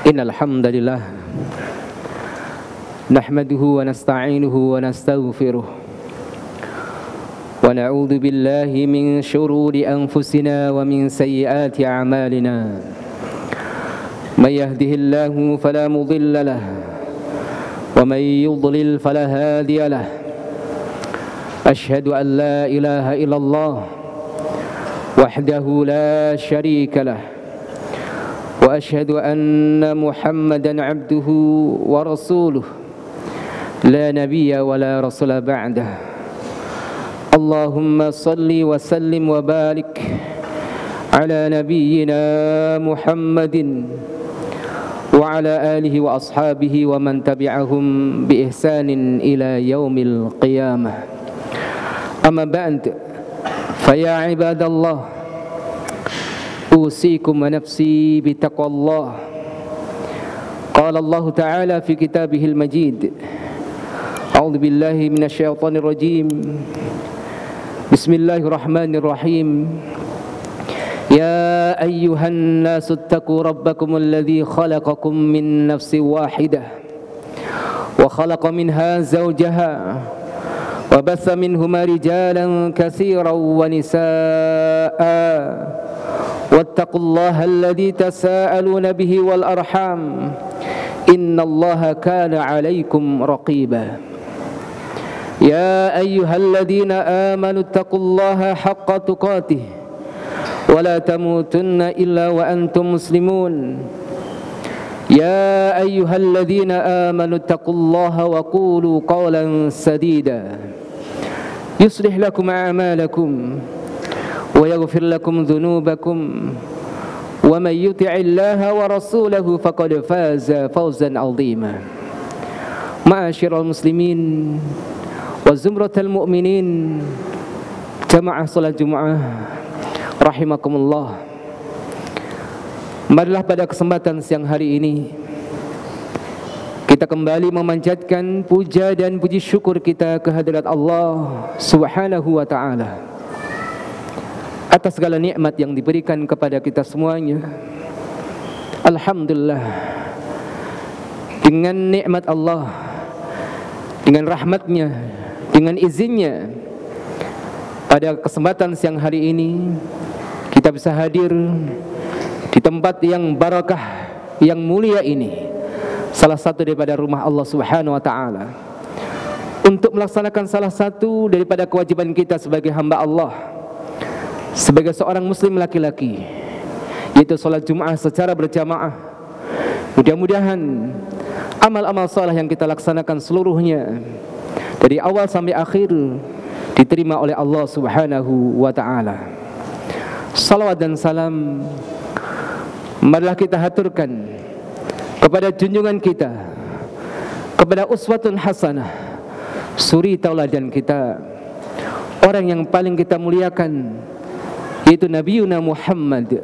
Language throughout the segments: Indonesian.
Innal hamdalillah nahmaduhu wa nasta'inuhu wa nastaghfiruh wa na'udzu billahi min shururi anfusina wa min sayyiati a'malina may yahdihillahu fala mudilla lahu wa may yudlil fala hadiya lahu ashhadu an la ilaha illallah wahdahu la syarika lahu وأشهد أن محمدا عبده ورسوله لا نبي ولا رسول بعده اللهم صل وسلم وبارك على نبينا محمد وعلى آله وأصحابه ومن تبعهم بإحسان إلى يوم القيامة أما بعد فيا عباد الله أوصيكم ونفسي بتقوى الله قال الله تعالى في كتابه المجيد أعوذ بالله من الشيطان الرجيم بسم الله الرحمن الرحيم يا أيها الناس اتقوا ربكم الذي خلقكم من نفس واحدة وخلق منها زوجها وبث منهما رجالا كثيرا ونساء واتقوا الله الذي تساءلون به والأرحام إن الله كان عليكم رقيبا يا أيها الذين آمنوا اتقوا الله حق تقاته ولا تموتن إلا وأنتم مسلمون يا أيها الذين آمنوا اتقوا الله وقولوا قولا سديدا يصلح لكم أعمالكم ويغفر لكم ذنوبكم ومن يطع الله ورسوله فقد فاز فوزا عظيما معاشر المسلمين وزمرة المؤمنين jamaah salat Jumat rahimakumullah. Marilah pada kesempatan siang hari ini kita kembali memanjatkan puja dan puji syukur kita kehadirat Allah Subhanahu wa taala atas segala nikmat yang diberikan kepada kita semuanya. Alhamdulillah, dengan nikmat Allah, dengan rahmatnya, dengan izinnya, pada kesempatan siang hari ini kita bisa hadir di tempat yang barakah, yang mulia ini, salah satu daripada rumah Allah Subhanahu wa taala, untuk melaksanakan salah satu daripada kewajiban kita sebagai hamba Allah, sebagai seorang muslim laki-laki, yaitu salat Jumat secara berjamaah. Mudah-mudahan amal-amal saleh yang kita laksanakan seluruhnya dari awal sampai akhir diterima oleh Allah Subhanahu wa taala. Salawat dan salam marilah kita haturkan kepada junjungan kita, kepada uswatun hasanah, suri tauladan kita, orang yang paling kita muliakan, yaitu Nabiuna Muhammad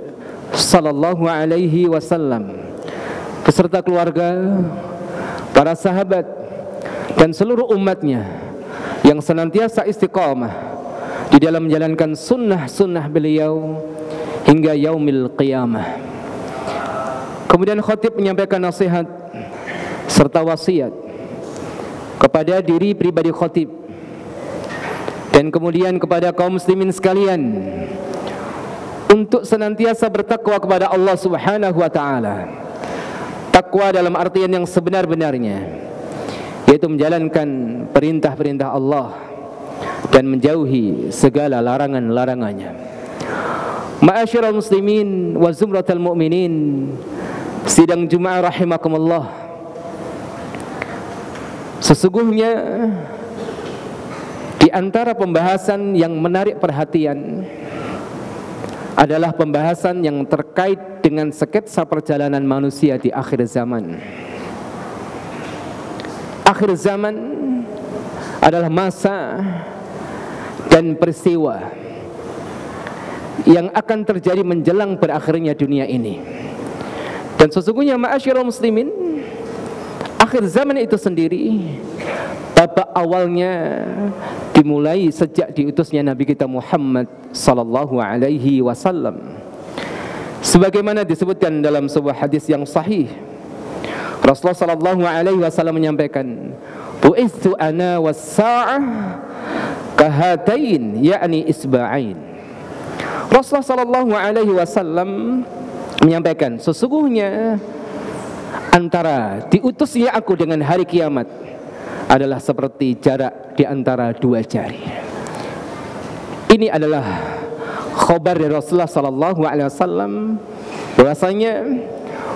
sallallahu alaihi wasallam, beserta keluarga, para sahabat dan seluruh umatnya yang senantiasa istiqamah di dalam menjalankan sunnah-sunnah beliau hingga yaumil qiyamah. Kemudian khatib menyampaikan nasihat serta wasiat kepada diri pribadi khatib dan kemudian kepada kaum muslimin sekalian untuk senantiasa bertakwa kepada Allah Subhanahu wa taala. Takwa dalam artian yang sebenar-benarnya, yaitu menjalankan perintah-perintah Allah dan menjauhi segala larangan-larangannya. Ma'asyiral muslimin wa zumratal mu'minin, sidang Jumat rahimakumullah. Sesungguhnya di antara pembahasan yang menarik perhatian adalah pembahasan yang terkait dengan sketsa perjalanan manusia di akhir zaman. Akhir zaman adalah masa dan peristiwa yang akan terjadi menjelang berakhirnya dunia ini. Dan sesungguhnya ma'asyiral muslimin, akhir zaman itu sendiri babak awalnya dimulai sejak diutusnya Nabi kita Muhammad sallallahu alaihi wasallam. Sebagaimana disebutkan dalam sebuah hadis yang sahih Rasulullah sallallahu alaihi wasallam menyampaikan, "Bu'itsu ana was-sa'ah kahatain, yakni isba'ain." Rasulullah sallallahu alaihi wasallam menyampaikan, sesungguhnya antara diutusnya aku dengan hari kiamat adalah seperti jarak di antara dua jari. Ini adalah khabar dari Rasulullah sallallahu alaihi wasallam bahwasanya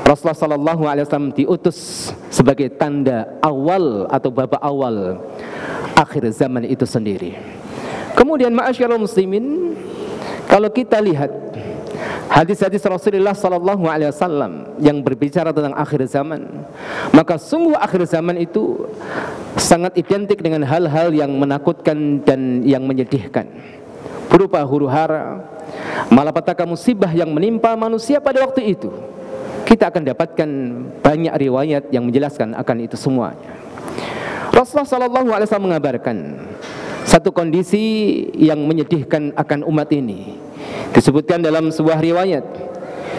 Rasulullah sallallahu alaihi wasallam diutus sebagai tanda awal atau babak awal akhir zaman itu sendiri. Kemudian ma'asyiral muslimin, kalau kita lihat hadis-hadis Rasulullah sallallahu alaihi wasallam yang berbicara tentang akhir zaman, maka sungguh akhir zaman itu sangat identik dengan hal-hal yang menakutkan dan yang menyedihkan, berupa huru-hara, malapetaka, musibah yang menimpa manusia pada waktu itu. Kita akan dapatkan banyak riwayat yang menjelaskan akan itu semuanya. Rasulullah sallallahu alaihi wasallam mengabarkan satu kondisi yang menyedihkan akan umat ini. Disebutkan dalam sebuah riwayat,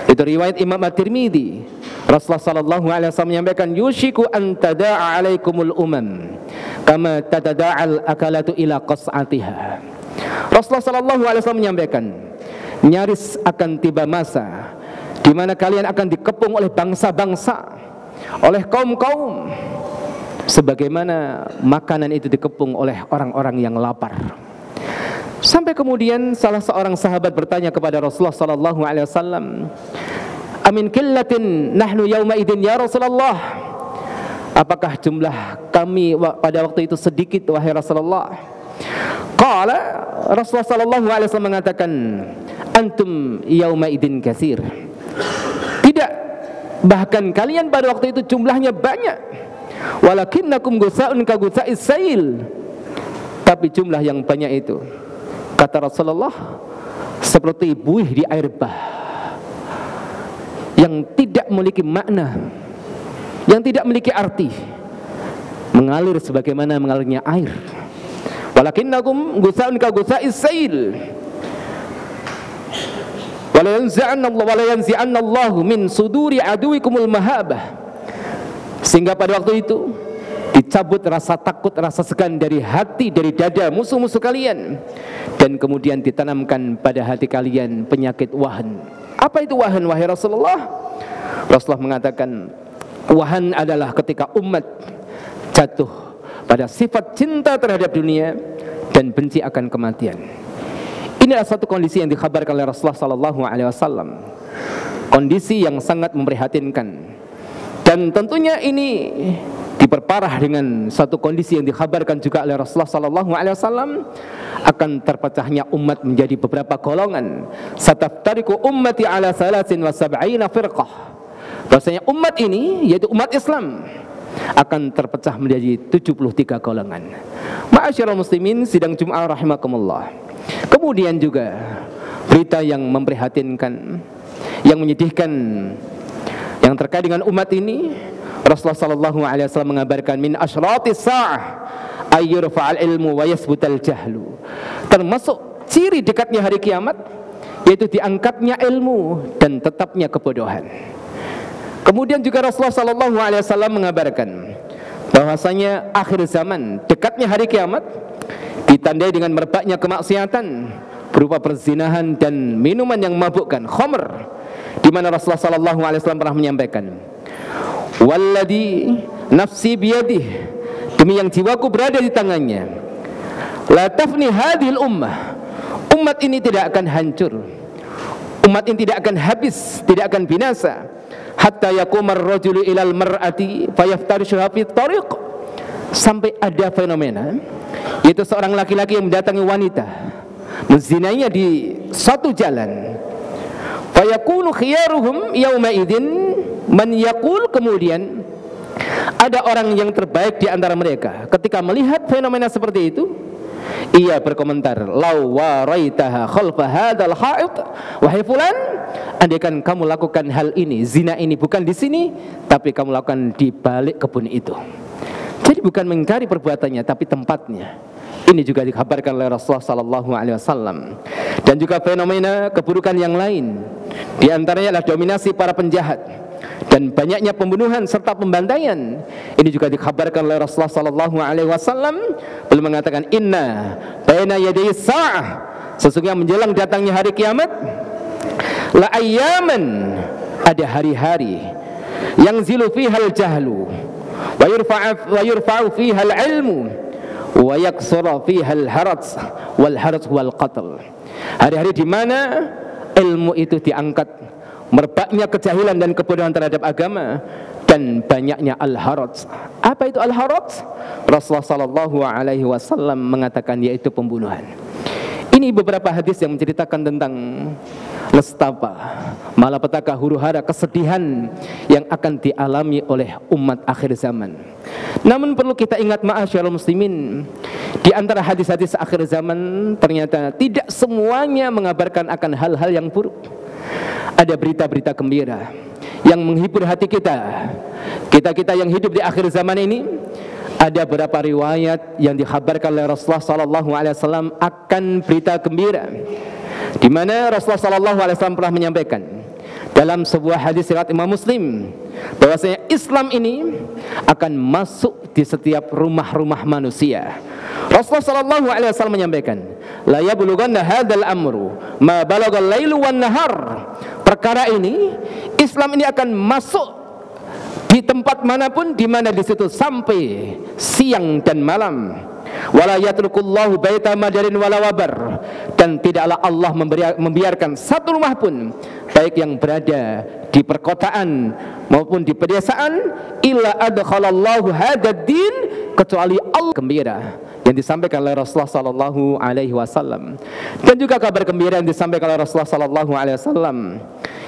itu riwayat Imam At-Tirmidzi. Rasulullah sallallahu alaihi wasallam menyampaikan, "Yushiku an tada'a 'alaikumul umam kama tada'al akalatu ila qas'atiha." Rasulullah sallallahu alaihi wasallam menyampaikan, nyaris akan tiba masa di mana kalian akan dikepung oleh bangsa-bangsa, oleh kaum-kaum, sebagaimana makanan itu dikepung oleh orang-orang yang lapar. Sampai kemudian salah seorang sahabat bertanya kepada Rasulullah sallallahu alaihi wasallam, "Amin qillatin nahnu yauma idin ya Rasulullah?" Apakah jumlah kami pada waktu itu sedikit wahai Rasulullah? Qala, Rasulullah sallallahu alaihi wasallam mengatakan, "Antum yauma idin katsir." Tidak, bahkan kalian pada waktu itu jumlahnya banyak. Walakinnakum gusa'un ka gusa'is sail. Tapi jumlah yang banyak itu, kata Rasulullah, seperti buih di air bah yang tidak memiliki makna, yang tidak memiliki arti, mengalir sebagaimana mengalirnya air. Walakinnakum gusa'un ka gusa'is sail. Wala yanzi'anna Allahu min suduri aduwikumul mahabah. Sehingga pada waktu itu dicabut rasa takut, rasa segan dari hati, dari dada musuh-musuh kalian, dan kemudian ditanamkan pada hati kalian penyakit wahan. Apa itu wahan wahai Rasulullah? Rasulullah mengatakan, wahan adalah ketika umat jatuh pada sifat cinta terhadap dunia dan benci akan kematian. Inilah satu kondisi yang dikhabarkan oleh Rasulullah sallallahu alaihi wasallam. Kondisi yang sangat memprihatinkan. Dan tentunya ini diperparah dengan satu kondisi yang dikhabarkan juga oleh Rasulullah sallallahu alaihi wasallam, akan terpecahnya umat menjadi beberapa golongan. Sataftariqu ummati ala 73 firqah. Bahwasanya umat ini, yaitu umat Islam, akan terpecah menjadi 73 golongan. Ma'asyiral muslimin sidang Jumat rahimakumullah. Kemudian juga berita yang memprihatinkan, yang menyedihkan yang terkait dengan umat ini. Rasulullah sallallahu alaihi wasallam mengabarkan, min asyratis sa'ah ayyurfa'al ilmu wa yasbutal jahlu. Termasuk ciri dekatnya hari kiamat, yaitu diangkatnya ilmu dan tetapnya kebodohan. Kemudian juga Rasulullah sallallahu alaihi wasallam mengabarkan bahwasanya akhir zaman, dekatnya hari kiamat, ditandai dengan merebaknya kemaksiatan berupa perzinahan dan minuman yang memabukkan, khamr, di mana Rasulullah sallallahu alaihi wasallam pernah menyampaikan, walladzi nafsi biyadih, demi yang jiwaku berada di tangannya, la tafni hadhil ummah, umat ini tidak akan hancur, umat ini tidak akan habis, tidak akan binasa, hatta yaqumar rajulu ilal mar'ati fayaftarishuha fi tariq, sampai ada fenomena, yaitu seorang laki-laki yang mendatangi wanita, menzinainya di satu jalan. Fayakunu khiyaruhum yauma idzin man yaqul, kemudian ada orang yang terbaik di antara mereka ketika melihat fenomena seperti itu, ia berkomentar, law waraitaha khalfa hadzal ha'id, wahai fulan, andaikan kamu lakukan hal ini, zina ini bukan di sini, tapi kamu lakukan di balik kebun itu. Jadi bukan mengingkari perbuatannya, tapi tempatnya. Ini juga dikabarkan oleh Rasulullah sallallahu alaihi wasallam. Dan juga fenomena keburukan yang lain, di antaranya adalah dominasi para penjahat, dan banyaknya pembunuhan serta pembantaian. Ini juga dikabarkan oleh Rasulullah sallallahu alaihi wasallam, beliau mengatakan inna baina yaday sa'ah, sesungguhnya menjelang datangnya hari kiamat, la ayyaman, ada hari-hari yang zilu fihal jahlu wa yurfa'u fihal ilmu wa yaksura fihal haraj wal haraj wal qatl. Hari-hari di mana ilmu itu diangkat, merebaknya kejahilan dan kebodohan terhadap agama, dan banyaknya al-haraj. Apa itu al-haraj? Rasulullah sallallahu alaihi wasallam mengatakan yaitu pembunuhan. Ini beberapa hadis yang menceritakan tentang nestapa, malapetaka, huru-hara, kesedihan yang akan dialami oleh umat akhir zaman. Namun perlu kita ingat ma'asyiral muslimin, di antara hadis-hadis akhir zaman ternyata tidak semuanya mengabarkan akan hal-hal yang buruk. Ada berita-berita gembira yang menghibur hati kita. Kita yang hidup di akhir zaman ini, ada beberapa riwayat yang dikhabarkan oleh Rasulullah sallallahu alaihi wasallam akan berita gembira, di mana Rasulullah sallallahu alaihi wasallam pernah menyampaikan dalam sebuah hadis riwayat Imam Muslim bahwasanya Islam ini akan masuk di setiap rumah-rumah manusia. Rasulullah sallallahu alaihi wasallam menyampaikan, la yablughanna hadzal amru ma balagal lailu wan nahar. Perkara ini, Islam ini akan masuk di tempat manapun, di mana di situ sampai siang dan malam. Wala yatrukullahu baita madarin wala wabar, dan tidaklah Allah membiarkan satu rumah pun, baik yang berada di perkotaan maupun di pedesaan, illa adkhalallahu hadzal din, kecuali Allah gembira yang disampaikan oleh Rasulullah sallallahu alaihi wasallam. Dan juga kabar gembira yang disampaikan oleh Rasulullah sallallahu alaihi wasallam,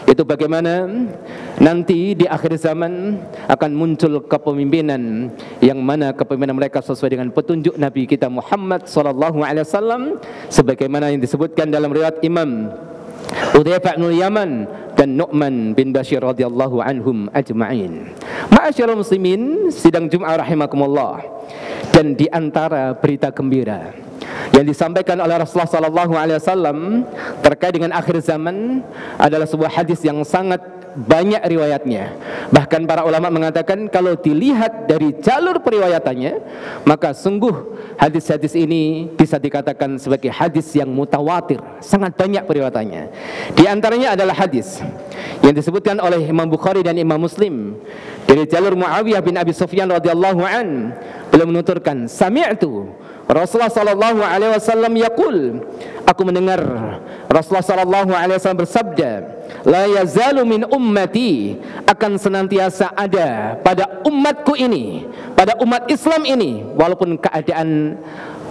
itu bagaimana nanti di akhir zaman akan muncul kepemimpinan yang mana kepemimpinan mereka sesuai dengan petunjuk Nabi kita Muhammad sallallahu alaihi wasallam, sebagaimana yang disebutkan dalam riwayat Imam Hudzaifah bin Yaman dan Nu'man bin Bashir radhiyallahu anhum ajma'in. Ma'asyiral muslimin, sidang Jumat rahimakumullah. Dan di antara berita gembira yang disampaikan oleh Rasulullah sallallahu alaihi wasallam terkait dengan akhir zaman adalah sebuah hadis yang sangat banyak riwayatnya. Bahkan para ulama mengatakan kalau dilihat dari jalur periwayatannya, maka sungguh hadis-hadis ini bisa dikatakan sebagai hadis yang mutawatir, sangat banyak periwayatannya. Di antaranya adalah hadis yang disebutkan oleh Imam Bukhari dan Imam Muslim dari jalur Muawiyah bin Abi Sufyan radhiyallahu an, beliau menuturkan, sami'tu Rasulullah sallallahu alaihi wasallam yaqul, aku mendengar Rasulullah sallallahu alaihi wasallam bersabda, la yazalu min ummati, akan senantiasa ada pada umatku ini, pada umat Islam ini, walaupun keadaan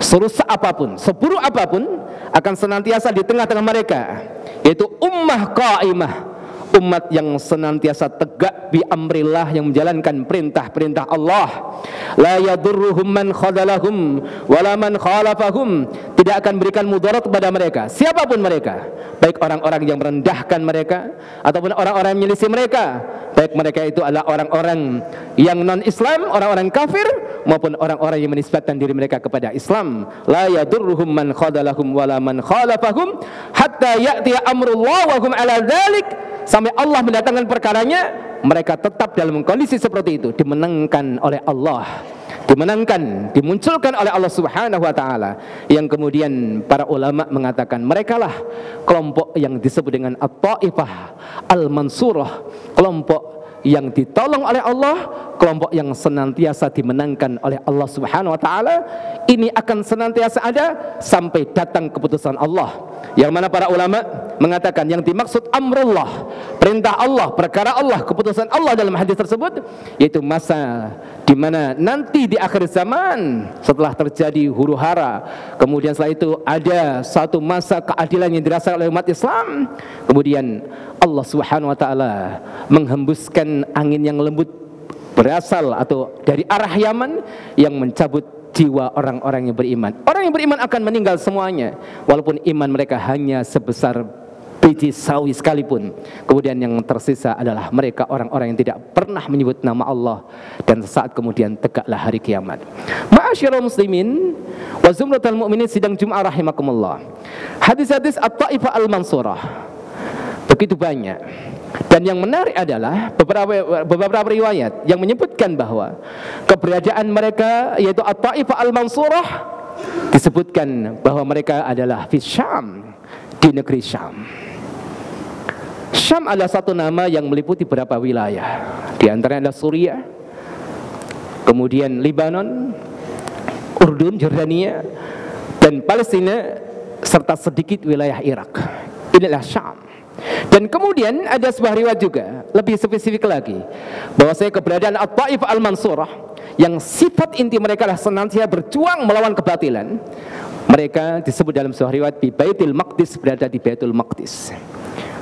serusak apapun, seburuk apapun, akan senantiasa di tengah-tengah mereka, yaitu ummah qaimah, umat yang senantiasa tegak bi amrillah, yang menjalankan perintah-perintah Allah. La yadurruhum man khadalahum wala man khalafahum, tidak akan berikan mudarat kepada mereka siapapun mereka, baik orang-orang yang merendahkan mereka ataupun orang-orang yang menyelisih mereka, baik mereka itu adalah orang-orang yang non-Islam, orang-orang kafir, maupun orang-orang yang menisbatkan diri mereka kepada Islam. La yadurruhum man khadalahum wala man khalafahum hatta ya'ti amrullah wa hum ala dzalik, sampai Allah mendatangkan perkaranya, mereka tetap dalam kondisi seperti itu, dimenangkan oleh Allah, dimunculkan oleh Allah Subhanahu wa taala, yang kemudian para ulama mengatakan merekalah kelompok yang disebut dengan at-taifah al-mansurah, kelompok yang ditolong oleh Allah, kelompok yang senantiasa dimenangkan oleh Allah Subhanahu wa taala. Ini akan senantiasa ada sampai datang keputusan Allah, yang mana para ulama mengatakan yang dimaksud amrullah, perintah Allah, perkara Allah, keputusan Allah dalam hadis tersebut, yaitu masa di mana nanti di akhir zaman setelah terjadi huru-hara, kemudian setelah itu ada satu masa keadilan yang dirasakan oleh umat Islam, kemudian Allah Subhanahu wa taala menghembuskan angin yang lembut berasal atau dari arah Yaman yang mencabut jiwa orang-orang yang beriman. Orang yang beriman akan meninggal semuanya, walaupun iman mereka hanya sebesar biji sawi sekalipun. Kemudian yang tersisa adalah mereka orang-orang yang tidak pernah menyebut nama Allah, dan saat kemudian tegaklah hari kiamat. Ma'asyiral muslimin wa zumratal mu'minin, sidang Jumat rahimakumullah. Hadis-hadis at-taifah al-mansurah begitu banyak. Dan yang menarik adalah beberapa riwayat yang menyebutkan bahwa keberadaan mereka, yaitu At-Taifah Al-Mansurah, disebutkan bahwa mereka adalah fi Syam, di negeri Syam. Syam adalah satu nama yang meliputi beberapa wilayah, di antaranya adalah Suriah, kemudian Libanon, Urdun, Jordania, dan Palestina, serta sedikit wilayah Irak. Inilah Syam. Dan kemudian ada sebuah riwayat juga lebih spesifik lagi, bahwasanya keberadaan At-Taifah Al-Mansurah yang sifat inti mereka adalah senantiasa berjuang melawan kebatilan. Mereka disebut dalam sebuah riwayat di Baitul Maqdis, berada di Baitul Maqdis.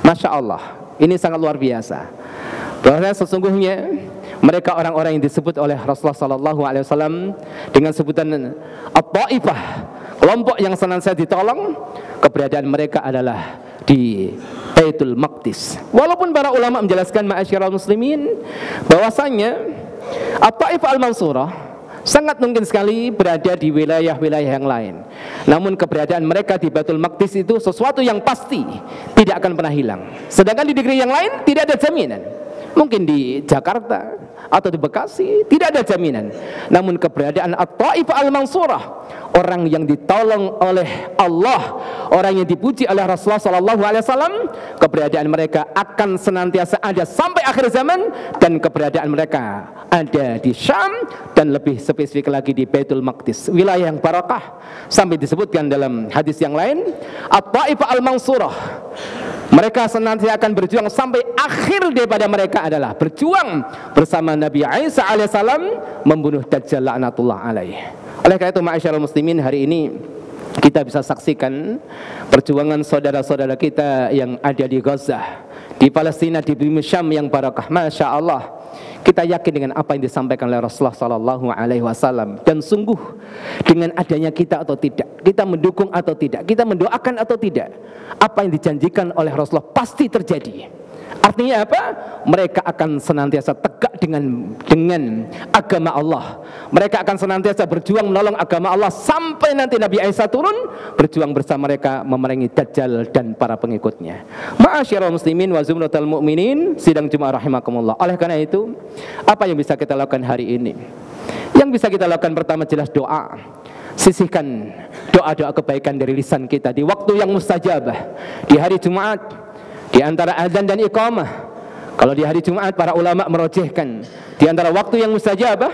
Masya Allah, ini sangat luar biasa. Bahwa sesungguhnya mereka orang-orang yang disebut oleh Rasulullah SAW dengan sebutan At-Taifah, kelompok yang senantiasa ditolong. Keberadaan mereka adalah di Baitul Maqdis. Walaupun para ulama menjelaskan, ma'asyiral muslimin, bahwasanya At-Taifah Al-Mansurah sangat mungkin sekali berada di wilayah-wilayah yang lain. Namun keberadaan mereka di Baitul Maqdis itu sesuatu yang pasti tidak akan pernah hilang. Sedangkan di negeri yang lain tidak ada jaminan. Mungkin di Jakarta atau di Bekasi tidak ada jaminan. Namun keberadaan At-Taifah Al-Mansurah, orang yang ditolong oleh Allah, orang yang dipuji oleh Rasulullah SAW, keberadaan mereka akan senantiasa ada sampai akhir zaman. Dan keberadaan mereka ada di Syam, dan lebih spesifik lagi di Baitul Maqdis, wilayah yang barakah. Sampai disebutkan dalam hadis yang lain, At-Taifah Al-Mansurah, mereka senantiasa akan berjuang sampai akhir daripada mereka adalah berjuang bersama Nabi Isa alaihissalam membunuh Dajjal laknatullah alaih. Oleh karena itu, ma'asyiral muslimin, hari ini kita bisa saksikan perjuangan saudara-saudara kita yang ada di Gaza, di Palestina, di bumi Syam yang barakah. Masya Allah, kita yakin dengan apa yang disampaikan oleh Rasulullah SAW. Dan sungguh dengan adanya kita atau tidak, kita mendukung atau tidak, kita mendoakan atau tidak, apa yang dijanjikan oleh Rasulullah pasti terjadi. Artinya apa? Mereka akan senantiasa tegak dengan agama Allah. Mereka akan senantiasa berjuang menolong agama Allah sampai nanti Nabi Isa turun, berjuang bersama mereka memerangi Dajjal dan para pengikutnya. Ma'asyiral muslimin wa zumratal mu'minin, sidang Jumat rahimakumullah. Oleh karena itu, apa yang bisa kita lakukan hari ini? Yang bisa kita lakukan pertama jelas doa. Sisihkan doa-doa kebaikan dari lisan kita di waktu yang mustajabah, di hari Jumat, di antara azan dan iqamah. Kalau di hari Jumat, para ulama merojehkan di antara waktu yang mustajabah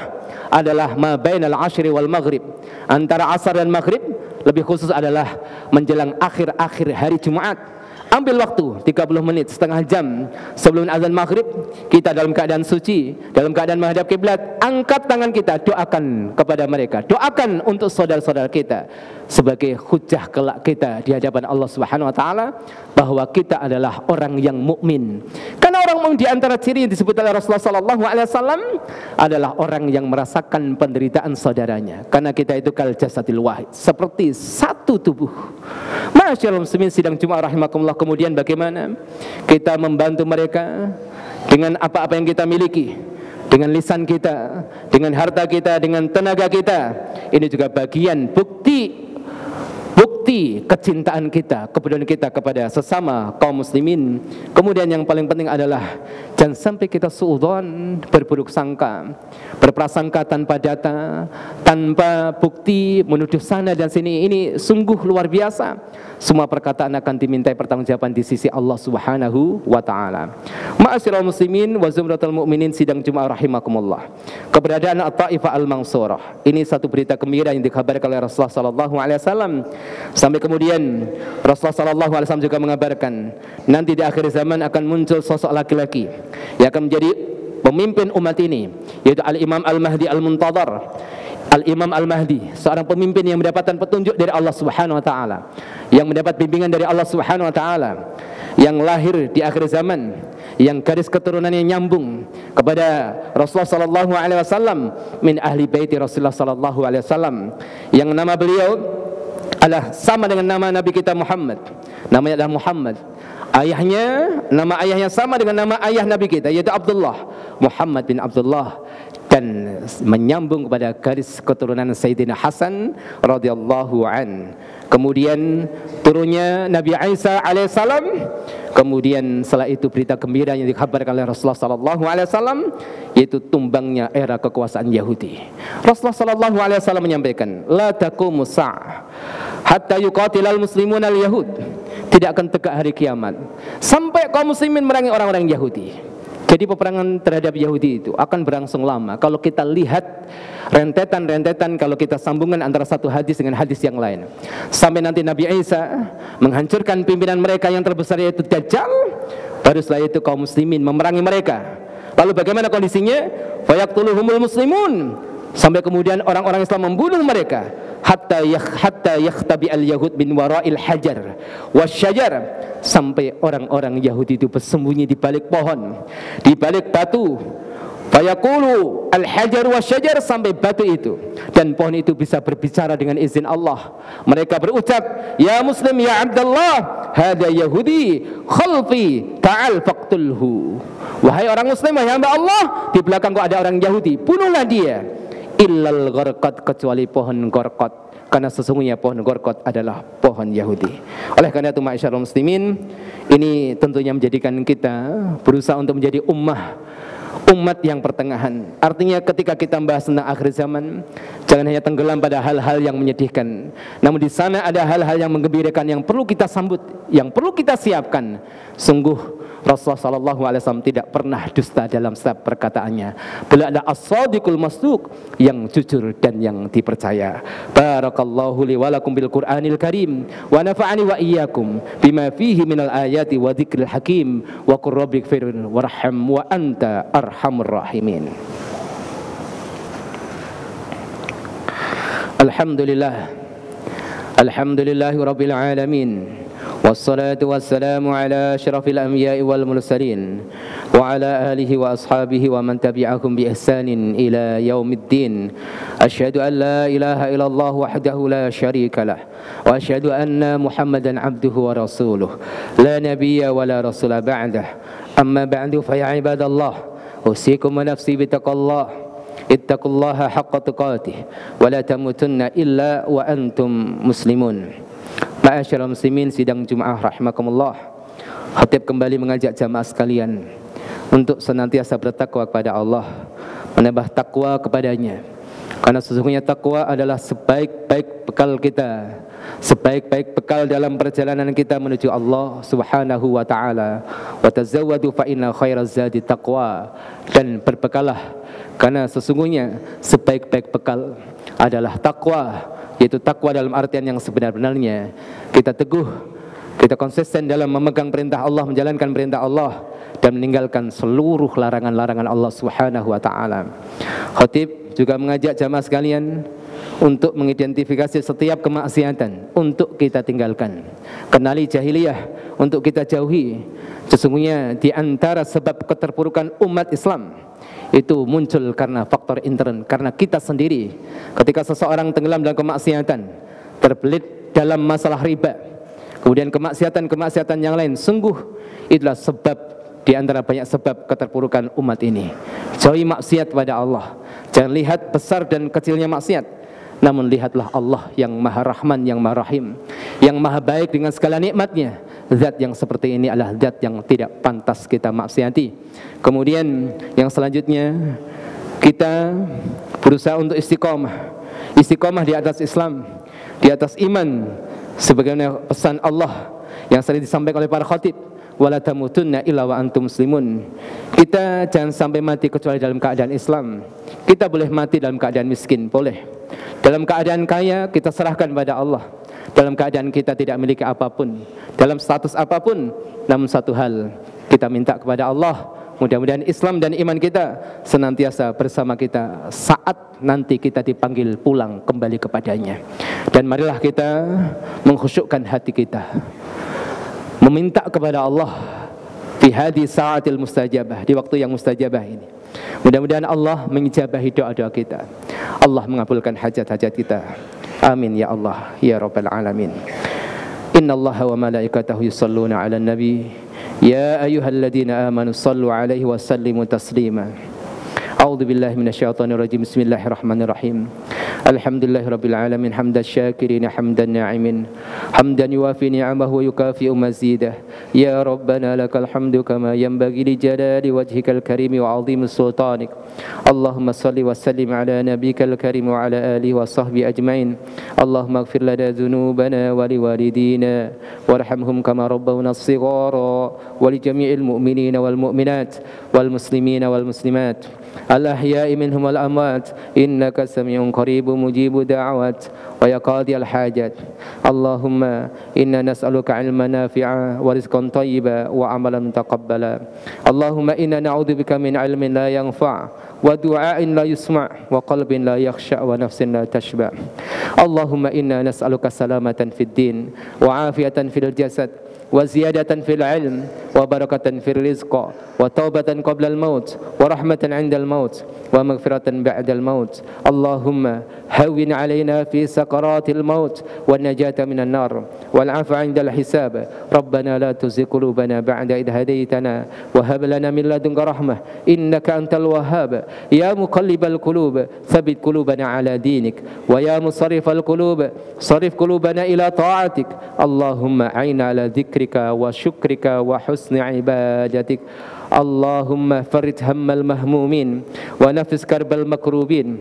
adalah ma bainal asyri wal maghrib, antara asar dan maghrib, lebih khusus adalah menjelang akhir-akhir hari Jumat. Ambil waktu 30 menit, setengah jam sebelum azan maghrib, kita dalam keadaan suci, dalam keadaan menghadap kiblat, angkat tangan kita, doakan kepada mereka, doakan untuk saudara-saudara kita sebagai hujah kelak kita di hadapan Allah Subhanahu wa taala bahwa kita adalah orang yang mukmin. Karena orang mukmin di antara ciri yang disebut oleh Rasulullah SAW adalah orang yang merasakan penderitaan saudaranya. Karena kita itu kal jasadil wahid, seperti satu tubuh. Masyaallah muslimin sidang Jumat rahimakumullah. Kemudian bagaimana kita membantu mereka dengan apa-apa yang kita miliki, dengan lisan kita, dengan harta kita, dengan tenaga kita. Ini juga bagian bukti kecintaan kita, kepedulian kita kepada sesama kaum muslimin. Kemudian yang paling penting adalah jangan sampai kita suudzon, berburuk sangka, berprasangka tanpa data, tanpa bukti, menuduh sana dan sini. Ini sungguh luar biasa. Semua perkataan akan dimintai pertanggungjawaban di sisi Allah Subhanahu wa taala. Ma'asyiral muslimin wa zumratul mu'minin, sidang Jumat rahimakumullah. Keberadaan At-Taifah Al-Mansurah ini satu berita gembira yang dikabarkan oleh Rasulullah sallallahu alaihi wasallam. Sampai kemudian Rasulullah sallallahu alaihi wasallam juga mengabarkan nanti di akhir zaman akan muncul sosok laki-laki yang akan menjadi pemimpin umat ini, yaitu Al-Imam Al-Mahdi Al-Muntadhar. Al-Imam Al-Mahdi, seorang pemimpin yang mendapatkan petunjuk dari Allah Subhanahu wa taala, yang mendapat bimbingan dari Allah Subhanahu wa taala, yang lahir di akhir zaman, yang garis keturunannya nyambung kepada Rasulullah sallallahu alaihi wasallam, min ahli baiti Rasulullah sallallahu alaihi wasallam, yang nama beliau adalah sama dengan nama Nabi kita Muhammad. Namanya adalah Muhammad. Nama ayahnya sama dengan nama ayah Nabi kita, yaitu Abdullah, Muhammad bin Abdullah. Dan menyambung kepada garis keturunan Sayyidina Hasan radhiyallahu an. Kemudian turunnya Nabi Isa alaihissalam. Kemudian setelah itu berita gembira yang dikabarkan oleh Rasulullah sallallahu alaihi wasallam, yaitu tumbangnya era kekuasaan Yahudi. Rasulullah sallallahu alaihi wasallam menyampaikan, la taqumu sa'ah hatta yuqatilal muslimun al-yahud. Tidak akan tegak hari kiamat sampai kaum muslimin merangi orang-orang Yahudi. Jadi peperangan terhadap Yahudi itu akan berlangsung lama. Kalau kita lihat rentetan-rentetan, kalau kita sambungan antara satu hadis dengan hadis yang lain, sampai nanti Nabi Isa menghancurkan pimpinan mereka yang terbesar yaitu Dajjal, baru setelah itu kaum muslimin memerangi mereka. Lalu bagaimana kondisinya? Fayaqtuluhumul muslimun, sampai kemudian orang-orang Islam membunuh mereka, hatta yakhtabi al-yahud bin wara'il hajar wasyajar, sampai orang-orang Yahudi itu bersembunyi di balik pohon, di balik batu. Fayaqulu al-hajar wasyajar, sampai batu itu dan pohon itu bisa berbicara dengan izin Allah. Mereka berucap, ya muslim ya Abdullah, hada Yahudi khalfi ta'al faqtulhu. Wahai orang muslim, wahai hamba Allah, di belakang kau ada orang Yahudi, bunuhlah dia. Illal gharqad, kecuali pohon gharqad, karena sesungguhnya pohon gharqad adalah pohon Yahudi. Oleh karena itu ma'asyiral muslimin, ini tentunya menjadikan kita berusaha untuk menjadi umat yang pertengahan. Artinya ketika kita membahas tentang akhir zaman, jangan hanya tenggelam pada hal-hal yang menyedihkan, namun di sana ada hal-hal yang menggembirakan yang perlu kita sambut, yang perlu kita siapkan. Sungguh Rasulullah sallallahu alaihi wasallam tidak pernah dusta dalam setiap perkataannya. Beliau adalah as-shadiqul masduq, yang jujur dan yang dipercaya. Barakallahu li wa lakum bil Qur'anil Karim wa nafa'ani wa iyyakum bima fihi minal ayati wa dzikril hakim wa qur rabbighfir warham wa anta arhamur rahimin. Alhamdulillahi rabbil alamin. Wassalatu wassalamu ala asyrafil anbiya'i wal mursalin wa ala alihi wa ashabihi wa man tabi'ahum bi ihsanin ila yaumiddin. Asyhadu an la ilaha illallah wahdahu la syarika lah wa asyhadu anna Muhammadan abduhu wa rasuluh la nabiyya wa la rasula ba'dah. Amma ba'du, fa ya ibadallah, usikum wa nafsi bitaqallah. Ittaqullaha haqqa tuqatih wa la tamutunna illa wa antum muslimun. Ma'asyiral muslimin, sidang Jumat rahimakumullah. Khatib kembali mengajak jamaah sekalian untuk senantiasa bertakwa kepada Allah, menambah takwa kepadanya. Karena sesungguhnya takwa adalah sebaik-baik bekal kita, sebaik-baik bekal dalam perjalanan kita menuju Allah Subhanahu wa taala. Wa tazawwadu fa inna khairaz zadi taqwa, dan berbekalah karena sesungguhnya sebaik-baik bekal adalah takwa, yaitu takwa dalam artian yang sebenar-benarnya. Kita teguh, kita konsisten dalam memegang perintah Allah, menjalankan perintah Allah, dan meninggalkan seluruh larangan-larangan Allah Subhanahu wa taala. Khatib juga mengajak jamaah sekalian untuk mengidentifikasi setiap kemaksiatan untuk kita tinggalkan. Kenali jahiliyah untuk kita jauhi. Sesungguhnya di antara sebab keterpurukan umat Islam itu muncul karena faktor intern, karena kita sendiri. Ketika seseorang tenggelam dalam kemaksiatan, terbelit dalam masalah riba, kemudian kemaksiatan-kemaksiatan yang lain, sungguh itulah sebab di antara banyak sebab keterpurukan umat ini. Jauhi maksiat pada Allah. Jangan lihat besar dan kecilnya maksiat, namun lihatlah Allah yang Maha Rahman, yang Maha Rahim, yang Maha baik dengan segala nikmatnya. Zat yang seperti ini adalah zat yang tidak pantas kita maksiati. Kemudian yang selanjutnya, kita berusaha untuk istiqomah di atas Islam, di atas iman, sebagaimana pesan Allah yang sering disampaikan oleh para khatib, wala tamutunna illa wa antum muslimun. Kita jangan sampai mati kecuali dalam keadaan Islam. Kita boleh mati dalam keadaan miskin, boleh. Dalam keadaan kaya, kita serahkan pada Allah. Dalam keadaan kita tidak memiliki apapun, dalam status apapun, namun satu hal, kita minta kepada Allah, mudah-mudahan Islam dan iman kita senantiasa bersama kita saat nanti kita dipanggil pulang kembali kepadanya. Dan marilah kita mengkhusyukkan hati kita, meminta kepada Allah fi hadhi sa'atil mustajabah, di waktu yang mustajabah ini. Mudah-mudahan Allah mengijabahi doa-doa kita, Allah mengabulkan hajat-hajat kita. Amin ya Allah ya Rabbal alamin. Innallaha wa malaikatahu yusalluna 'alan nabi ya ayyuhalladzina amanu shallu 'alaihi wa sallimu taslima. A'udzu billahi minasyaitonir rajim. Bismillahirrahmanirrahim. Alhamdulillahirabbil alamin hamdan syakirin hamdan na'imin hamdan yuwafi ni'amahu wa yukafi'u mazidah. Ya rabbana lakal hamdu kama yanbaghi li jalali wajhikal karim wa 'azimis sultanik. Allahumma shalli wa sallim ala nabiyyikal karim wa ala alihi wa sahbihi ajmain. Allahumma ighfir lana dhunubana wa liwalidina warhamhum kama rabbawna shighara wa li jami'il mu'minina wal mu'minat wal muslimina wal muslimat الأحياء منهم والأموات إنك سميع قريب مجيب دعوات ويا قاضي الحاجات اللهم إنا نسألك علما نافعا ورزقا طيبا وعملا متقبلا اللهم إنا نعوذ بك من علم لا ينفع ودعاء لا يسمع وقلب لا يخشع ونفس لا تشبع اللهم إنا نسألك سلامة في الدين وعافية في الجسد وزيادة في العلم وبركة في الرزق وتوبة قبل الموت ورحمة عند الموت ومغفرة بعد الموت اللهم هون علينا في سكرات الموت والنجاة من النار والعفو عند الحساب ربنا لا تزغ قلوبنا بعد إذ هديتنا وهب لنا من لدنك رحمة إنك أنت الوهاب يا مقلب القلوب ثبت قلوبنا على دينك ويا مصرف القلوب صرف قلوبنا إلى طاعتك اللهم أعنا على ذكرك وشكرك وحسن عبادتك اللهم فرج هم المهمومين ونفس كرب المكروبين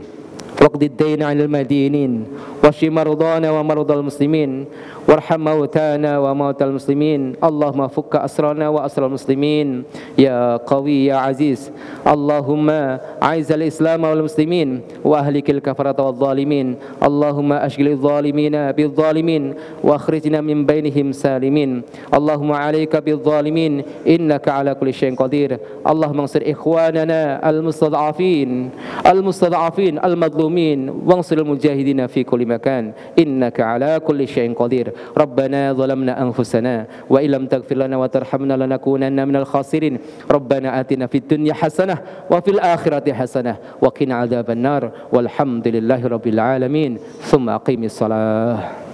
واقض الدين عن المدينين واشف مرضانا ومرضى المسلمين وارحم موتانا وموتى المسلمين اللهم فك أسرنا وأسر المسلمين يا قوي يا عزيز اللهم أعز الإسلام والمسلمين وأهلك الكفرة والظالمين اللهم أشغل الظالمين بالظالمين وأخرجنا من بينهم سالمين اللهم عليك بالظالمين إنك على كل شيء قدير اللهم انصر إخواننا المستضعفين المظلومين وانصر المجاهدين في كل مكان إنك على كل شيء قدير ربنا ظلمنا أنفسنا وإن لم تغفر لنا وترحمنا لنكونن من الخاسرين ربنا آتنا في الدنيا حسنة وفي الآخرة حسنة وقنا عذاب النار والحمد لله رب العالمين ثم أقيم الصلاة